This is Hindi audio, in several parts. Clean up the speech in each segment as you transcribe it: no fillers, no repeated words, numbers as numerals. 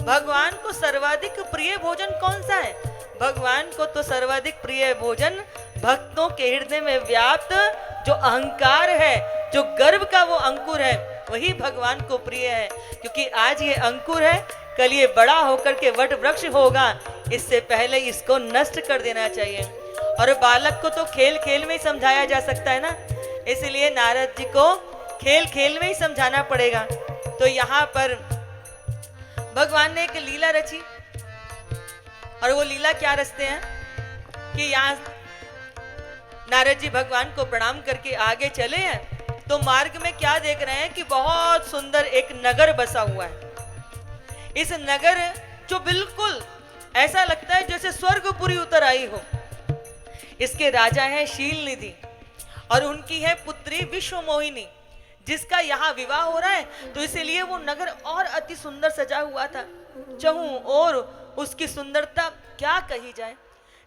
भगवान को सर्वाधिक प्रिय भोजन कौन सा है? भगवान को तो सर्वाधिक प्रिय भोजन भक्तों के हृदय में व्याप्त जो अहंकार है, जो गर्व का वो अंकुर है, वही भगवान को प्रिय है। क्योंकि आज ये अंकुर है, कल ये बड़ा होकर के वट वृक्ष होगा, इससे पहले इसको नष्ट कर देना चाहिए। और बालक को तो खेल खेल में ही समझाया जा सकता है ना, इसलिए नारद जी को खेल खेल में ही समझाना पड़ेगा। तो यहाँ पर भगवान ने एक लीला रची, और वो लीला क्या रचते हैं कि यहाँ नारद जी भगवान को प्रणाम करके आगे चले हैं, तो मार्ग में क्या देख रहे हैं कि बहुत सुंदर एक नगर बसा हुआ है। इस नगर जो बिल्कुल ऐसा लगता है जैसे स्वर्गपुरी उतर आई हो। इसके राजा है शीलनिधि और उनकी है पुत्री विश्वमोहिनी, जिसका यहाँ विवाह हो रहा है, तो इसीलिए वो नगर और अति सुंदर सजा हुआ था। चहु और उसकी सुंदरता क्या कही जाए।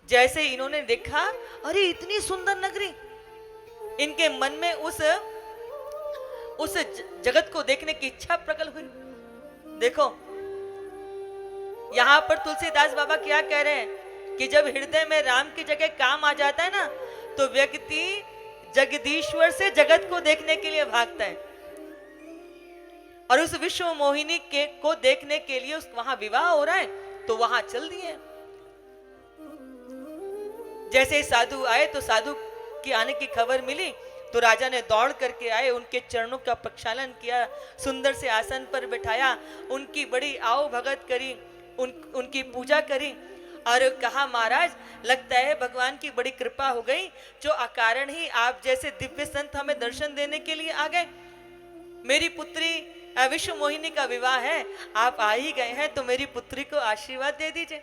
जैसे इन्होंने देखा, अरे इतनी सुंदर नगरी, इनके मन में उस जगत को देखने की इच्छा प्रकट हुई। देखो यहाँ पर तुलसीदास बाबा क्या कह रहे हैं कि जब हृदय में राम की जगह काम आ जाता है ना, तो व्यक्ति जगदीश्वर से जगत को देखने के लिए भागता है। और उस विश्व मोहिनी को देखने के लिए वहां विवाह हो रहा है, तो वहां चल दिए। जैसे साधु आए, तो साधु की आने की खबर मिली, तो राजा ने दौड़ करके आए, उनके चरणों का प्रक्षालन किया, सुंदर से आसन पर बिठाया, उनकी बड़ी आओ भगत करी, उनकी पूजा करी और कहा, महाराज लगता है भगवान की बड़ी कृपा हो गई, जो अकारण ही आप जैसे दिव्य संत हमें दर्शन देने के लिए आ गए। मेरी पुत्री विश्व मोहिनी का विवाह है, आप आ ही गए हैं, तो मेरी पुत्री को आशीर्वाद दे दीजिए।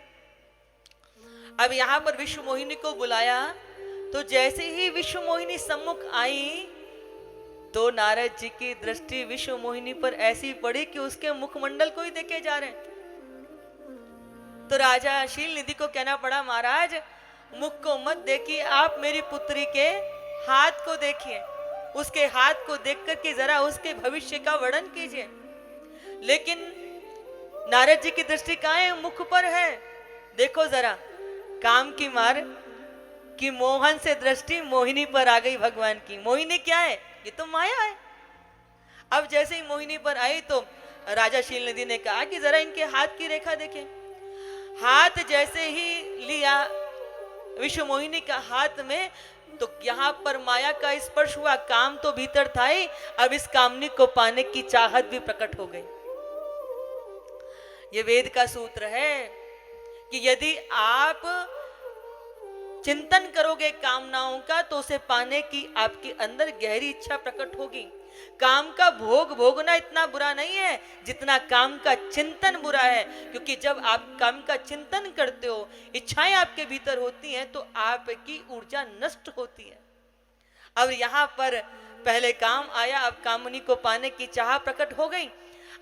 अब यहाँ पर विश्व मोहिनी को बुलाया, तो जैसे ही विश्व मोहिनी सम्मुख आई, तो नारद जी की दृष्टि विश्व मोहिनी पर ऐसी पड़ी कि उसके मुखमंडल को ही देखे जा रहे हैं। तो राजा शीलनिधि को कहना पड़ा, महाराज मुख को मत देखिए, आप मेरी पुत्री के हाथ को देखिए, उसके हाथ को देख करके जरा उसके भविष्य का वर्णन कीजिए। लेकिन नारद जी की दृष्टि कहाँ है? मुख पर है। देखो जरा, काम की मार कि मोहन से दृष्टि मोहिनी पर आ गई भगवान की। मोहिनी क्या है? ये तो माया है। अब जैसे ही मोहिनी पर आई, तो राजा शीलनिधि ने कहा कि जरा इनके हाथ की रेखा देखें। हाथ जैसे ही लिया विश्व मोहिनी का हाथ में, तो यहाँ पर माया का स्पर्श हुआ। काम तो भीतर था ही, अब इस कामनी को पाने की चाहत भी प्रकट हो गई। ये वेद का सूत्र है कि यदि आप चिंतन करोगे कामनाओं का, तो उसे पाने की आपके अंदर गहरी इच्छा प्रकट होगी। काम का भोग भोगना इतना बुरा नहीं है जितना काम का चिंतन बुरा है, क्योंकि जब आप काम का चिंतन करते हो, इच्छाएं आपके भीतर होती हैं, तो आपकी ऊर्जा नष्ट होती है। अब यहाँ पर पहले काम आया, अब कामनी को पाने की चाह प्रकट हो गई।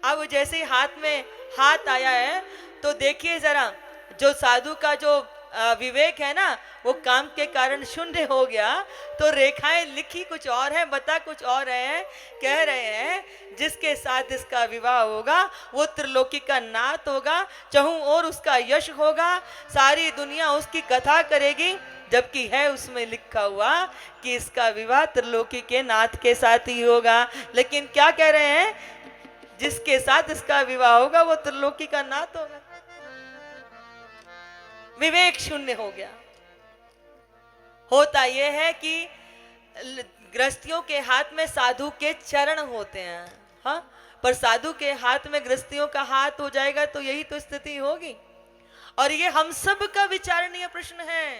अब जैसे हाथ में हाथ आया है, तो देखिए जरा, जो साधु का जो विवेक है ना, वो काम के कारण शून्य हो गया। तो रेखाएं लिखी कुछ और है, बता कुछ और रहे हैं। कह रहे हैं, जिसके साथ इसका विवाह होगा वो त्रिलोकी का नाथ होगा, चहु और उसका यश होगा, सारी दुनिया उसकी कथा करेगी, जबकि है उसमें लिखा हुआ कि इसका विवाह त्रिलोकी के नाथ के साथ ही होगा। लेकिन क्या कह रहे हैं? जिसके साथ इसका विवाह होगा वो त्रिलोकी का नाथ होगा। विवेक शून्य हो गया। होता यह है कि गृहस्थियों के हाथ में साधु के चरण होते हैं, हाँ, पर साधु के हाथ में गृहस्थियों का हाथ हो जाएगा तो यही तो स्थिति होगी। और ये हम सब का विचारणीय प्रश्न है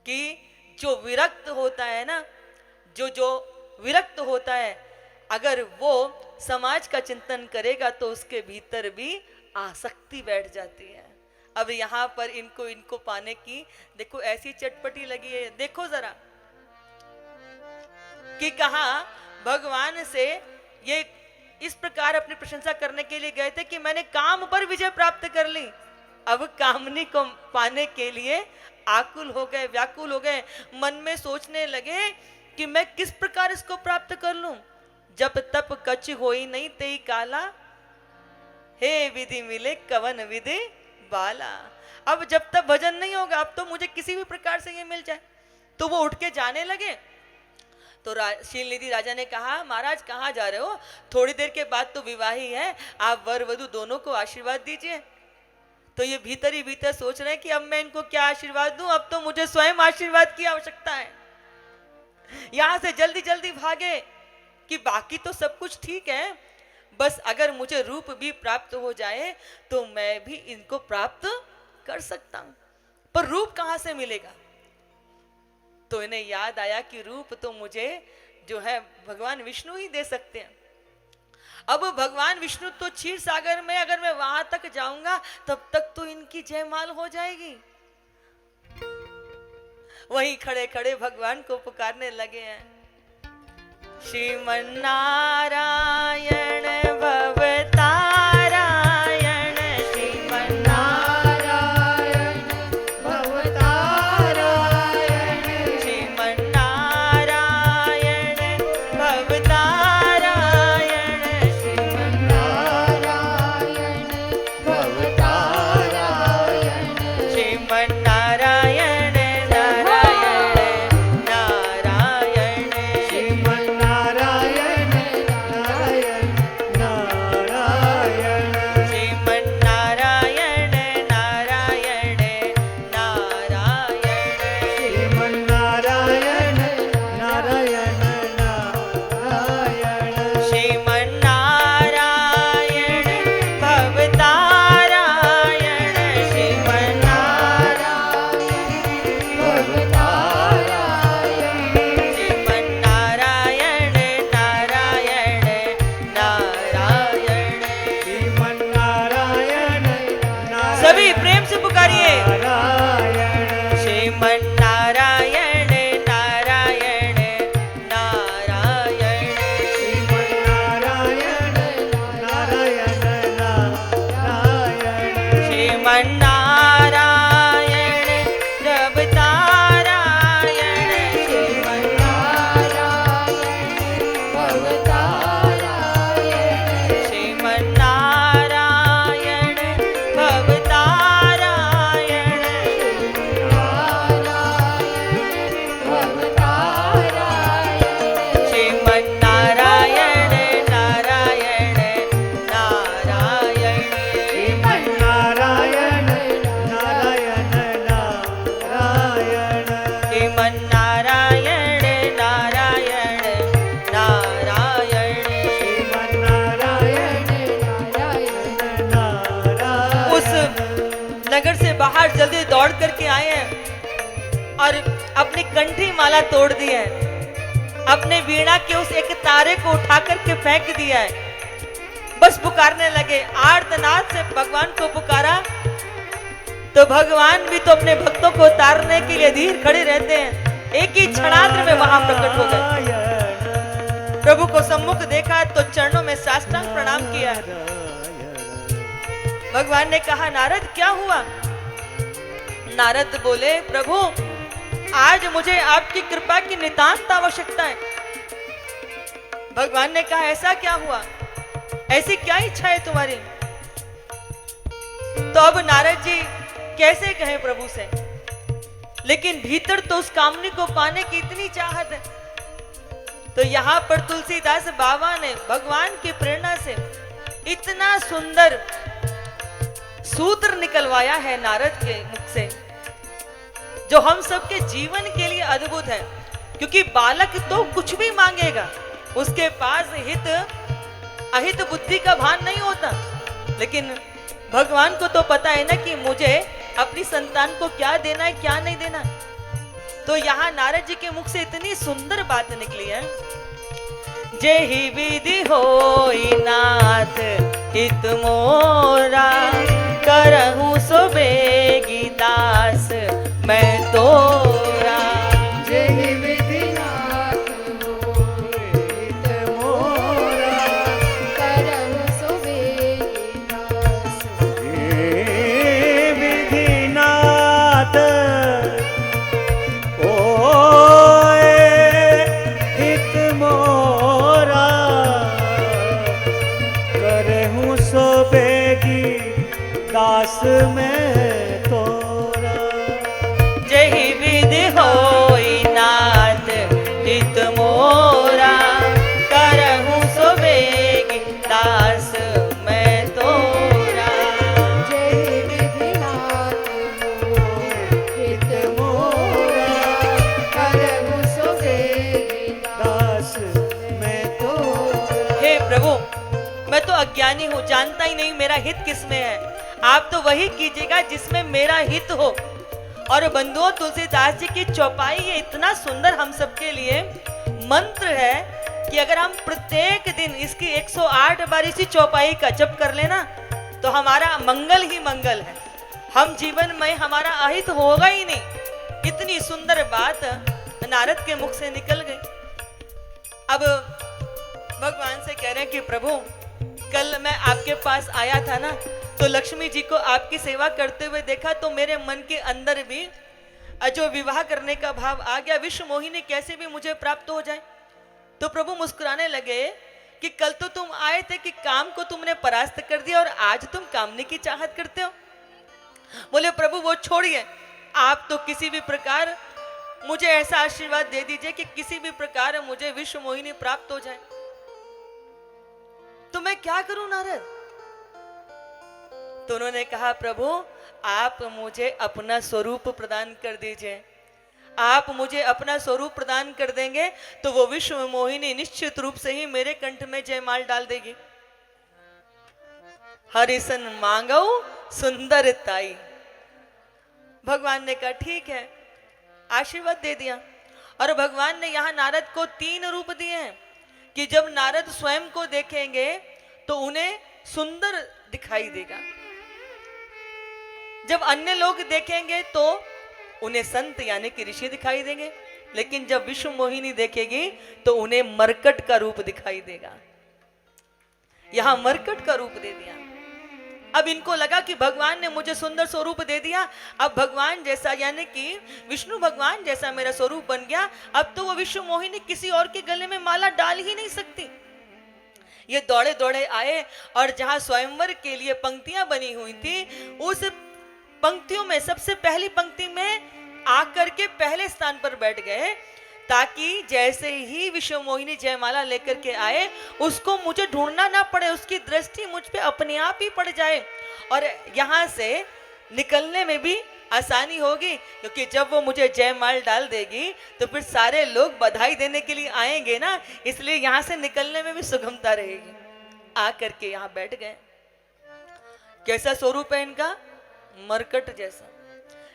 कि जो विरक्त होता है ना, जो विरक्त होता है, अगर वो समाज का चिंतन करेगा तो उसके भीतर भी आसक्ति बैठ जाती है। अब यहाँ पर इनको पाने की देखो ऐसी चटपटी लगी है। देखो जरा कि कहा भगवान से ये इस प्रकार अपनी प्रशंसा करने के लिए गए थे कि मैंने काम पर विजय प्राप्त कर ली। अब कामनी को पाने के लिए आकुल हो गए, व्याकुल हो गए, मन में सोचने लगे कि मैं किस प्रकार इसको प्राप्त कर लूं। जब तप कछ होई नहीं तेई काला, हे विधि मिले कवन विधि बाला। अब जब तक भजन नहीं होगा, अब तो मुझे किसी भी प्रकार से ये मिल जाए। तो वो उठ के जाने लगे। तो शीलनिधि राजा ने कहा, महाराज कहाँ जा रहे हो? थोड़ी देर के बाद तो विवाह ही है, आप वर वधु दोनों को आशीर्वाद दीजिए। तो ये भीतर ही भीतर सोच रहे हैं कि अब मैं इनको क्या आशीर्वाद दूं, अब तो मुझे स्वयं आशीर्वाद की आवश्यकता है। यहां से जल्दी जल्दी भागे कि बाकी तो सब कुछ ठीक है, बस अगर मुझे रूप भी प्राप्त हो जाए तो मैं भी इनको प्राप्त कर सकता हूं। पर रूप कहां से मिलेगा? तो इन्हें याद आया कि रूप तो मुझे जो है भगवान विष्णु ही दे सकते हैं। अब भगवान विष्णु तो क्षीर सागर में, अगर मैं वहां तक जाऊंगा तब तक तो इनकी जयमाल हो जाएगी। वहीं खड़े खड़े भगवान को पुकारने लगे हैं, श्रीमन नारायण भवतारायण, श्रीमन नारायण भवतारायण, श्रीमन नारायण भवतारायण, श्रीमन नारायण भवतारायण, श्रीमन नारायण बाहर जल्दी दौड़ करके आए हैं और अपनी कंठी माला तोड़ दी है, अपने वीणा के उस एक तारे को उठा करके फेंक दिया है। बस पुकारने लगे, आर्तनाद से भगवान को पुकारा तो भगवान भी तो अपने भक्तों को उतारने के लिए धीर खड़े रहते हैं। एक ही क्षणार्ध में वहां प्रकट हो गए। प्रभु को सम्मुख देखा तो चरणों में साष्टांग प्रणाम किया। भगवान ने कहा, नारद क्या हुआ? नारद बोले, प्रभु आज मुझे आपकी कृपा की नितांत आवश्यकता है। भगवान ने कहा, ऐसा क्या हुआ? ऐसी क्या इच्छा है तुम्हारी? तो अब नारद जी कैसे कहें प्रभु से, लेकिन भीतर तो उस कामनी को पाने की इतनी चाहत है। तो यहां पर तुलसीदास बाबा ने भगवान की प्रेरणा से इतना सुंदर सूत्र निकलवाया है नारद के मुख से, जो हम सबके जीवन के लिए अद्भुत है। क्योंकि बालक तो कुछ भी मांगेगा, उसके पास हित अहित बुद्धि का भान नहीं होता, लेकिन भगवान को तो पता है ना कि मुझे अपनी संतान को क्या देना है क्या नहीं देना। तो यहाँ नारद जी के मुख से इतनी सुंदर बात निकली है, जेहि विधि होई नाथ हित मोरा, करहूं सो बेगी दास मैं तोरा। जेहि विधि नाथ होई हित मोरा, करहूं सो बेगी दास। हे विधि नाथ होए हित मोरा, करहूं सो बेगी दास में तोरा। जही विधि होई नाथ हित मोरा, करहूँ सो बेगी दास मैं तोरा। जय विधिनाथ हित मोरा, करहु सो बेगी दास में तोरा। हे प्रभु, मैं तो अज्ञानी हूँ, जानता ही नहीं मेरा हित किसमें है। आप तो वही कीजिएगा जिसमें मेरा हित हो। और बंधुओं, तुलसीदास जी की चौपाई ये इतना सुंदर हम सबके लिए मंत्र है कि अगर हम प्रत्येक दिन इसकी 108 बार इसी चौपाई का जप कर लेना तो हमारा मंगल ही मंगल है। हम जीवन में हमारा अहित होगा ही नहीं। इतनी सुंदर बात नारद के मुख से निकल गई। अब भगवान से कह रहे हैं कि प्रभु, कल मैं आपके पास आया था ना, तो लक्ष्मी जी को आपकी सेवा करते हुए देखा तो मेरे मन के अंदर भी जो विवाह करने का भाव आ गया, विश्व मोहिनी कैसे भी मुझे प्राप्त हो जाए। तो प्रभु मुस्कुराने लगे कि कल तो तुम आए थे कि काम को तुमने परास्त कर दिया और आज तुम कामने की चाहत करते हो। बोले प्रभु वो छोड़िए, आप तो किसी भी प्रकार मुझे ऐसा आशीर्वाद दे दीजिए कि किसी भी प्रकार मुझे विश्व मोहिनी प्राप्त हो जाए। तो मैं क्या करूं नारद? तो उन्होंने कहा प्रभु, आप मुझे अपना स्वरूप प्रदान कर दीजिए। आप मुझे अपना स्वरूप प्रदान कर देंगे तो वो विश्व मोहिनी निश्चित रूप से ही मेरे कंठ में जयमाल डाल देगी। हरिसन मांगो सुंदर ताई। भगवान ने कहा ठीक है, आशीर्वाद दे दिया। और भगवान ने यहां नारद को 3 रूप दिए हैं कि जब नारद स्वयं को देखेंगे तो उन्हें सुंदर दिखाई देगा, जब अन्य लोग देखेंगे तो उन्हें संत यानी कि ऋषि दिखाई देंगे, लेकिन जब विश्व मोहिनी देखेगी तो उन्हें मरकट का रूप दिखाई देगा। यहां मरकट का रूप दे दिया। अब इनको लगा कि भगवान ने मुझे सुंदर स्वरूप दे दिया, अब भगवान जैसा यानी कि विष्णु भगवान जैसा मेरा स्वरूप बन गया, अब तो वो विश्व मोहिनी किसी और के गले में माला डाल ही नहीं सकती। ये दौड़े दौड़े आए और जहां स्वयंवर के लिए पंक्तियां बनी हुई थी, उस पंक्तियों में सबसे पहली पंक्ति में आकर के पहले स्थान पर बैठ गए, ताकि जैसे ही विश्व मोहिनी जयमाला लेकर के आए उसको मुझे ढूंढना ना पड़े, उसकी दृष्टि मुझ पे अपने आप ही पड़ जाए और यहां से निकलने में भी आसानी होगी, क्योंकि जब वो मुझे जयमाल डाल देगी तो फिर सारे लोग बधाई देने के लिए आएंगे ना, इसलिए यहां से निकलने में भी सुगमता रहेगी। आकर के यहां बैठ गए। कैसा स्वरूप है इनका? मरकट जैसा।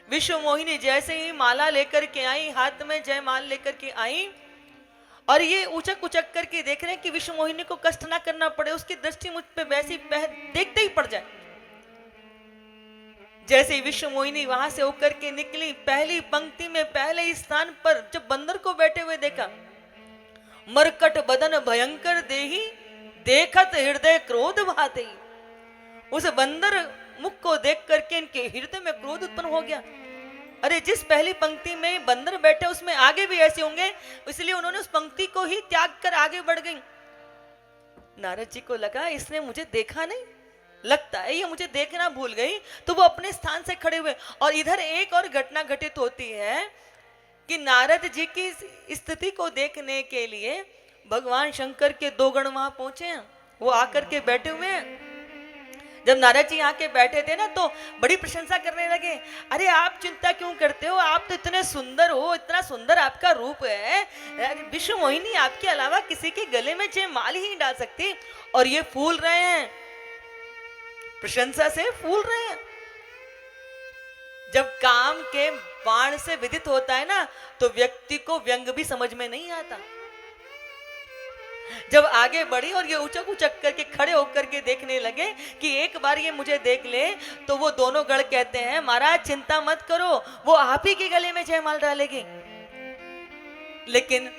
विश्व मोहिनी जैसे ही माला लेकर के आई, हाथ में जयमाल लेकर के आई, और ये उचक उचक करके देख रहे हैं कि विश्व मोहिनी को कष्ट ना करना पड़े, उसकी दृष्टि मुझ पे वैसी देखते ही पड़ जाए। जैसे ही विश्व मोहिनी वहां से होकर के निकली, पहली पंक्ति में पहले स्थान पर जब बंदर को बैठे हुए देखा, मरकट बदन भयंकर देही, देखत हृदय क्रोध भाते। उस बंदर मुख को देख करके इनके हृदय में क्रोध उत्पन्न हो गया। अरे जिस पहली पंक्ति में बंदर बैठे उसमें आगे भी ऐसे होंगे, इसलिए उन्होंने उस पंक्ति को ही त्याग कर आगे बढ़ गई। नारद जी को लगा इसने मुझे देखा नहीं, लगता है ये मुझे देखना भूल गई, तो वो अपने स्थान से खड़े हुए। और इधर एक और घटना घटित होती है कि नारद जी की स्थिति को देखने के लिए भगवान शंकर के 2 गण वहां पहुंचे हैं, वो आकर के बैठे हुए हैं। जब नारद जी आके बैठे थे ना तो बड़ी प्रशंसा करने लगे। अरे आप चिंता क्यों करते हो, आप तो इतने सुंदर हो, इतना सुंदर आपका रूप है, विश्व मोहिनी आपके अलावा किसी के गले में जयमाल ही नहीं डाल सकती। और ये फूल रहे हैं, प्रशंसा से फूल रहे हैं। जब काम के बाण से विदित होता है ना तो व्यक्ति को व्यंग भी समझ में नहीं आता। जब आगे बढ़ी और ये उचक उचक करके खड़े होकर के देखने लगे कि एक बार ये मुझे देख ले, तो वो दोनों गण कहते हैं महाराज चिंता मत करो, वो आप ही के गले में जयमाल डालेगी। लेकिन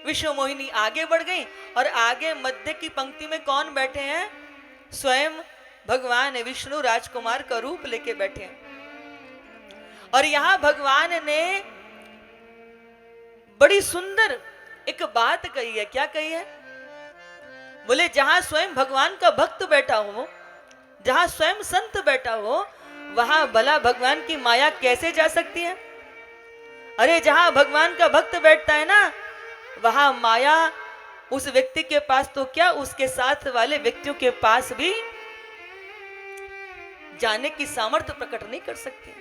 विश्व मोहिनी आगे बढ़ गई और आगे मध्य की पंक्ति में कौन बैठे हैं? स्वयं भगवान विष्णु राजकुमार का रूप लेके बैठे हैं। और यहां भगवान ने बड़ी सुंदर एक बात कही है। क्या कही है? बोले जहां स्वयं भगवान का भक्त बैठा हो जहां स्वयं संत बैठा हो वहां भला भगवान की माया कैसे जा सकती है? अरे जहां भगवान का भक्त बैठता है ना, वहां माया उस व्यक्ति के पास तो क्या, उसके साथ वाले व्यक्तियों के पास भी जाने की सामर्थ्य प्रकट नहीं कर सकती।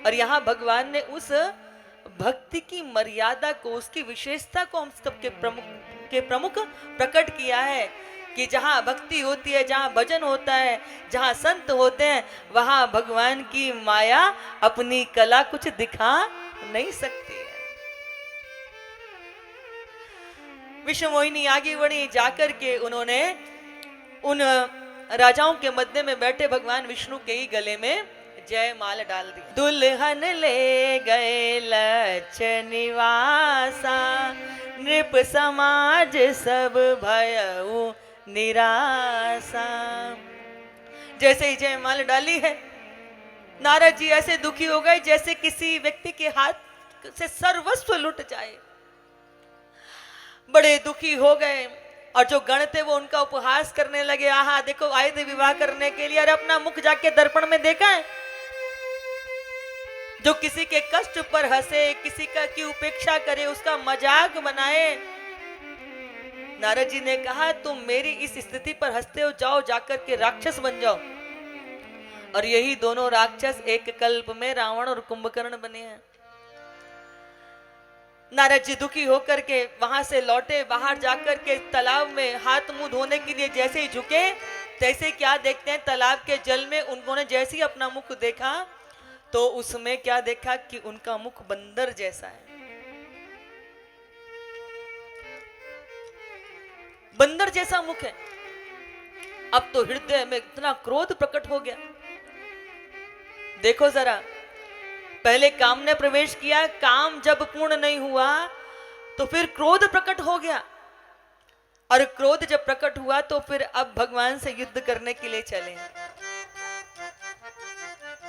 और यहां भगवान ने उस भक्ति की मर्यादा को, उसकी विशेषता को हम सबके प्रमुख प्रकट किया है कि जहां भक्ति होती है, जहां भजन होता है, जहां संत होते हैं, वहां भगवान की माया अपनी कला कुछ दिखा नहीं सकती है। विश्व मोहिनी आगे बढ़ी, जाकर के उन्होंने उन राजाओं के मध्य में बैठे भगवान विष्णु के ही गले में जयमाल डाल दी। दुल्हन ले गए लक्ष निवासा, नृप समाज सब भयउ निराशा। जैसे ही जयमाल डाली है, नारद जी ऐसे दुखी हो गए जैसे किसी व्यक्ति के हाथ से सर्वस्व लुट जाए। बड़े दुखी हो गए और जो गण थे वो उनका उपहास करने लगे। आहा देखो आए थे विवाह करने के लिए, अरे अपना मुख जाके दर्पण में देखा है? जो किसी के कष्ट पर हंसे, किसी का की उपेक्षा करे, उसका मजाक बनाए। नारद जी ने कहा तुम मेरी इस स्थिति पर हंसते हो, जाओ जाकर के राक्षस बन जाओ। और यही दोनों राक्षस एक कल्प में रावण और कुंभकर्ण बने हैं। नारद जी दुखी होकर के वहां से लौटे, बाहर जाकर के तालाब में हाथ मुंह धोने के लिए जैसे ही झुके, तैसे क्या देखते हैं, तालाब के जल में उन्होंने जैसे ही अपना मुख देखा तो उसमें क्या देखा कि उनका मुख बंदर जैसा है। बंदर जैसा मुख है। अब तो हृदय में इतना क्रोध प्रकट हो गया। देखो जरा, पहले काम ने प्रवेश किया, काम जब पूर्ण नहीं हुआ तो फिर क्रोध प्रकट हो गया, और क्रोध जब प्रकट हुआ तो फिर अब भगवान से युद्ध करने के लिए चले।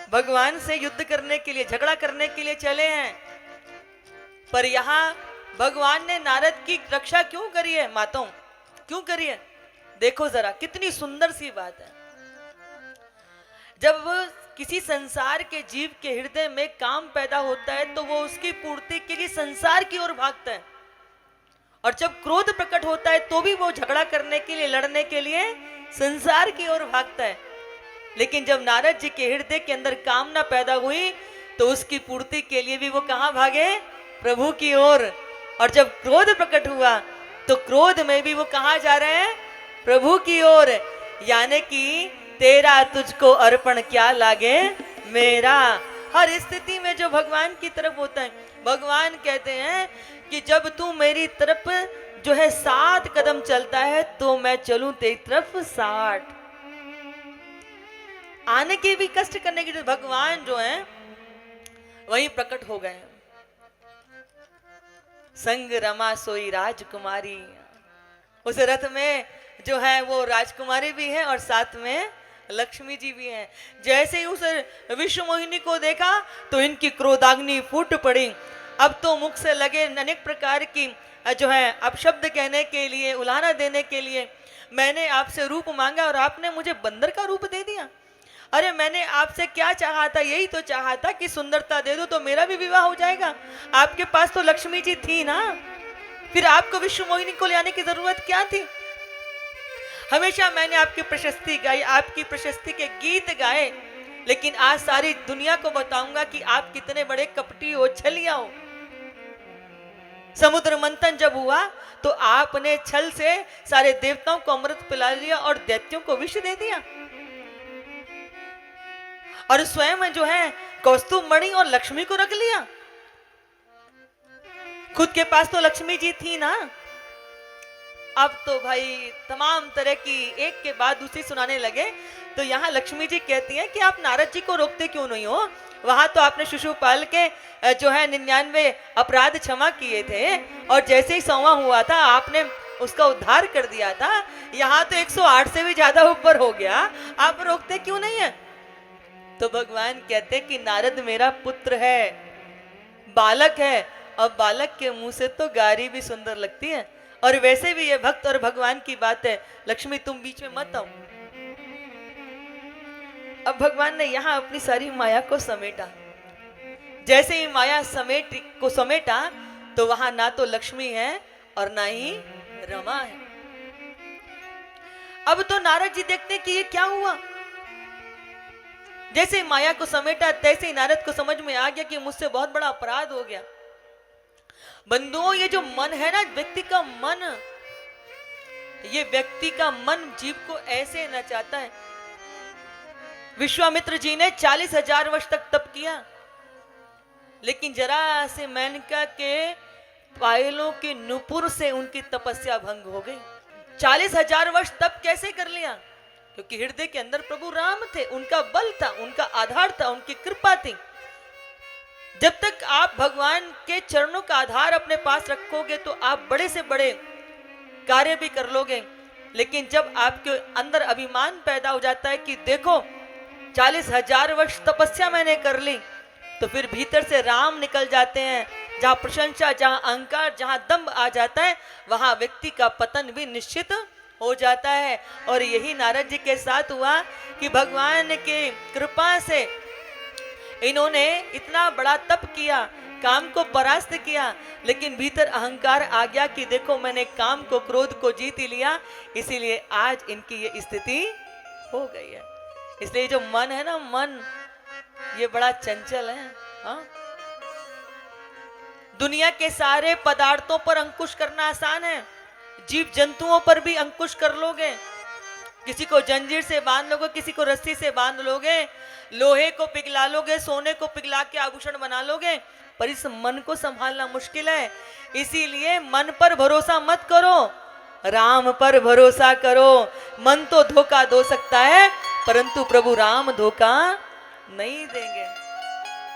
भगवान से युद्ध करने के लिए, झगड़ा करने के लिए चले हैं। पर यहां भगवान ने नारद की रक्षा क्यों करी है? माताओं क्यों करी है? देखो जरा कितनी सुंदर सी बात है। जब किसी संसार के जीव के हृदय में काम पैदा होता है तो वो उसकी पूर्ति के लिए संसार की ओर भागता है, और जब क्रोध प्रकट होता है तो भी वो झगड़ा करने के लिए, लड़ने के लिए संसार की ओर भागता है। लेकिन जब नारद जी के हृदय के अंदर कामना पैदा हुई तो उसकी पूर्ति के लिए भी वो कहां भागे? प्रभु की ओर। और जब क्रोध प्रकट हुआ तो क्रोध में भी वो कहां जा रहे हैं? प्रभु की ओर। यानी कि तेरा तुझको अर्पण क्या लागे मेरा। हर स्थिति में जो भगवान की तरफ होता है, भगवान कहते हैं कि जब तू मेरी तरफ जो है 7 कदम चलता है तो मैं चलूं तेरी तरफ 60। आने के भी कष्ट करने के लिए भगवान जो है वही प्रकट हो गए। संग रमा सोई राजकुमारी, उस रथ में जो है वो राजकुमारी भी है और साथ में लक्ष्मी जी भी हैं। जैसे ही उस विश्व मोहिनी को देखा तो इनकी क्रोधाग्नि फूट पड़ी। अब तो मुख से लगे अनेक प्रकार की जो है अपशब्द कहने के लिए, उलाहना देने के लिए। मैंने आपसे रूप मांगा और आपने मुझे बंदर का रूप दे दिया। अरे मैंने आपसे क्या चाहा था? यही तो चाहा था कि सुंदरता दे दो तो मेरा भी विवाह हो जाएगा। आपके पास तो लक्ष्मी जी थी ना, फिर आपको विश्व मोहिनी को ले आने की जरूरत क्या थी? हमेशा मैंने आपकी प्रशस्ति गाई, आपकी प्रशस्ति के गीत गाए, लेकिन आज सारी दुनिया को बताऊंगा कि आप कितने बड़े कपटी हो, छलिया हो। समुद्र मंथन जब हुआ तो आपने छल से सारे देवताओं को अमृत पिला लिया और दैत्यों को विष दे दिया, और स्वयं जो है कौस्तुभ मणि और लक्ष्मी को रख लिया। खुद के पास तो लक्ष्मी जी थी ना। अब तो भाई तमाम तरह की एक के बाद दूसरी सुनाने लगे। तो यहाँ लक्ष्मी जी कहती हैं कि आप नारद जी को रोकते क्यों नहीं हो? वहां तो आपने शिशुपाल के जो है 99 अपराध क्षमा किए थे, और जैसे ही 100वां हुआ था आपने उसका उद्धार कर दिया था। यहाँ तो 108 से भी ज्यादा ऊपर हो गया, आप रोकते क्यों नहीं है? तो भगवान कहते कि नारद मेरा पुत्र है, बालक है, और बालक के मुंह से तो गारी भी सुंदर लगती है, और वैसे भी ये भक्त और भगवान की बात है। लक्ष्मी तुम बीच में मत आओ। अब भगवान ने यहाँ अपनी सारी माया को समेटा। जैसे ही माया समेटा तो वहां ना तो लक्ष्मी है और ना ही रमा है। अब तो नारद जी देखते हैं कि ये क्या हुआ। जैसे माया को समेटा तैसे ही नारद को समझ में आ गया कि मुझसे बहुत बड़ा अपराध हो गया। बंधुओं, ये जो मन है ना, व्यक्ति का मन, ये व्यक्ति का मन जीव को ऐसे नचाता है। विश्वामित्र जी ने 40,000 वर्ष तक तप किया, लेकिन जरा से मेनका के पायलों के नुपुर से उनकी तपस्या भंग हो गई। 40,000 वर्ष तप कैसे कर लिया? क्योंकि हृदय के अंदर प्रभु राम थे, उनका बल था, उनका आधार था, उनकी कृपा थी। जब तक आप भगवान के चरणों का आधार अपने पास रखोगे तो आप बड़े से बड़े कार्य भी कर लोगे। लेकिन जब आपके अंदर अभिमान पैदा हो जाता है कि देखो 40,000 वर्ष तपस्या मैंने कर ली, तो फिर भीतर से राम निकल जाते हैं। जहां प्रशंसा, जहां अहंकार, जहां दंभ आ जाता है, वहां व्यक्ति का पतन भी निश्चित हो जाता है। और यही नारद जी के साथ हुआ कि भगवान के कृपा से इन्होंने इतना बड़ा तप किया, काम को परास्त किया, लेकिन भीतर अहंकार आ गया कि देखो मैंने काम को, क्रोध को जीत ही लिया, इसीलिए आज इनकी ये स्थिति हो गई है। इसलिए जो मन है ना, मन ये बड़ा चंचल है। हाँ? दुनिया के सारे पदार्थों पर अंकुश करना आसान है, जीव जंतुओं पर भी अंकुश कर लोगे। किसी को जंजीर से बांध लोगे, किसी को रस्सी से बांध लोगे, लोहे को पिघला लोगे, सोने को पिघला के आभूषण बना लोगे, पर इस मन को संभालना मुश्किल है। इसीलिए मन पर भरोसा मत करो, राम पर भरोसा करो। मन तो धोखा दे सकता है, परंतु प्रभु राम धोखा नहीं देंगे।